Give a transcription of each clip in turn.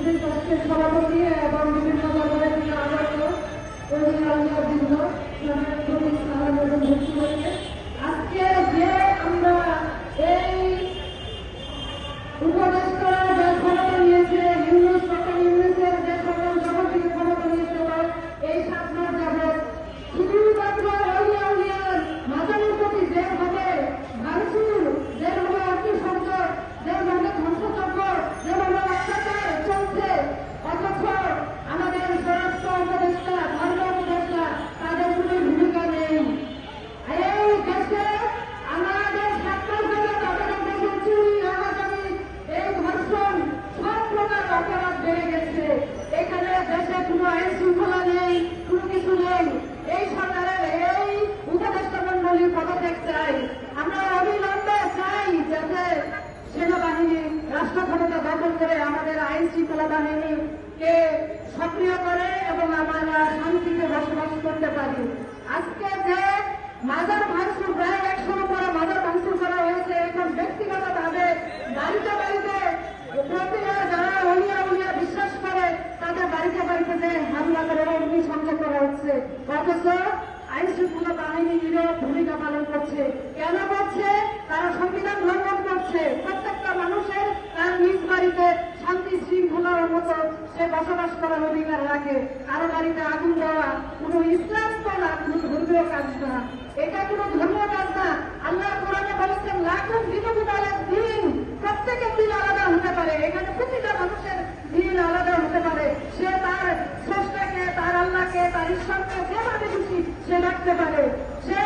বিশেষ রাষ্ট্রের সভাপতি এবং বিভিন্ন দলের আগত বৃন্দ আজকে যে আমরা এই উপদেষ্টা যে ক্ষমতা নিয়েছে ইউনুস ডক্টর ইউনুসের যে সকল যখন থেকে ক্ষমতা নিয়েছে এই 7 মাস যাবৎ শুধুমাত্র মাজারের প্রতি যেভাবে ভাঙচুর, যেভাবে অগ্নিসংযোগ, যেভাবে ধ্বংসযজ্ঞ, যেভাবে অত্যাচার চলছে, অথচ আমাদের স্বরাষ্ট্র উপদেষ্টা, ধর্ম উপদেষ্টা তাদের কোনো ভূমিকা নেই। এই দেশে আমাদের ছাত্রদের তাদের দেশে চুরি, রাগাজানি, এই ধর্ষণ সব প্রকার অপরাধ বেড়ে গেছে। এখানে দেশে কোনো আইন শৃঙ্খলা নেই, কোনো কিছু নেই। এই সরকারের এই উপদেষ্টা মন্ডলী পদত্যাগ চাই। আমরা অবিলম্বে চাই যাতে সেনাবাহিনী রাষ্ট্র ক্ষমতা দখল করে আমাদের আইন শৃঙ্খলা বাহিনীকে সক্রিয় করে এবং আমরা শান্তিতে বসবাস করতে পারি। আজকে যে মাজার ভাঙচুর, প্রায় 100 উপরে মাজার ভাঙচুর করা হয়েছে, এখন ব্যক্তিগতভাবে বাড়িতে বাড়িতে প্রতিনিয়ত যারা উলিয়া বিশ্বাস করে তাদের বাড়িতে বাড়িতে যে হামলা করে অগ্নিসংযোগ করা হচ্ছে, অথচ আইন শৃঙ্খলা বাহিনী নীরব ভূমিকা পালন করছে। কেন করছে? তারা সংবিধান লঙ্ঘন করছে। প্রত্যেকটা মানুষের তার নিজ বাড়িতে শান্তি শৃঙ্খলার মতো সে বসবাস করার অধিকার রাখে। কারো বাড়িতে আগুন দেওয়া কোনো ইসলাম তো না, কোনো ধর্মীয় কাজ না, এটা কোনো ধর্মীয় কাজ না। আল্লাহ কোরআনে বলেছেন লাকুম দিনুকুম ওয়ালিয়া দিন, প্রত্যেকের দিন আলাদা হতে পারে। এখানে প্রতিটা মানুষের দিন আলাদা হতে পারে। সে তার স্রষ্টাকে, তার আল্লাহকে, তার ঈশ্বরকে যেভাবে খুশি সে রাখতে পারে। সে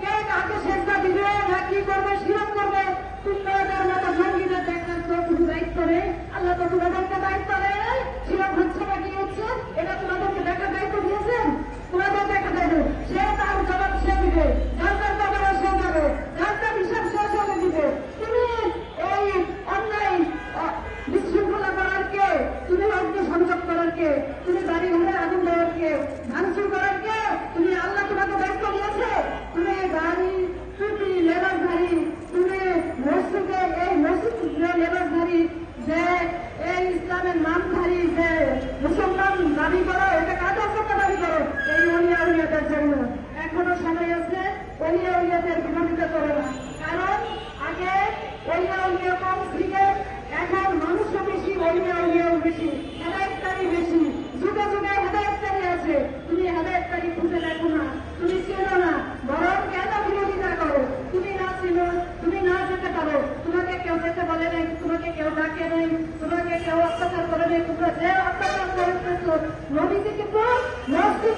কে কাকে সেজদা দিবে না কি করবে, শিরক করবে, তোমাদের মতো জঙ্গিদের দেখার তো কোনো দায়িত্ব নেই। আল্লাহ তো তোমাদেরকে দায়িত্ব নেই। শিরক হচ্ছে না কি হচ্ছে এটা তোমাদেরকে দেখার দায়িত্ব দিয়েছেন, তোমাদের দেখা দেবে। সে তার জবাব সে দিবে, জানতার ব্যাপারে সে যাবে, জানতার হিসাব সে চলে দিবে। তুমি এই অন্যায় বিশৃঙ্খলা করার কে? তুমি অগ্নিসংযোগ করার কে? তুমি বাড়ি ঘরে আগুন দেওয়ার কে? ভাঙচুর করার কে? তুমি আল্লাহ তোমাকে দায়িত্ব দিয়েছে। তুমি গাড়ি টুপি লেবাসধারী, তুমি মসজিদে এই মসজিদ লেবাসধারী, যে এই ইসলামের নামধারী, যে মুসলমান দাবি করো, এটা কাদের কথা দাবি করো? এই উলিয়াদের জন্য এখনো সময় আছে। উলিয়াদের বিরোধিতা করো না, কারণ আগে উলিয়া কম ছিল, এখন মানুষও বেশি, উলিয়াও বেশি, হেদায়েতকারী বেশি। যুগে যুগে হেদায়েতকারী আছে, তুমি হেদায়েতকারী খুঁজে দেখো না, তুমি চেনো না, বরং কেন বিরোধিতা করো? তুমি না চিনো, তুমি না যেতে পারো, তোমাকে কেউ যেতে বলে নাই, তোমাকে কেউ ডাকে নেই, তোমাকে কেউ অত্যাচার করে নেই। তোমরা যে অত্যাচার করতেছো, নবীজি কিন্তু মসজিদ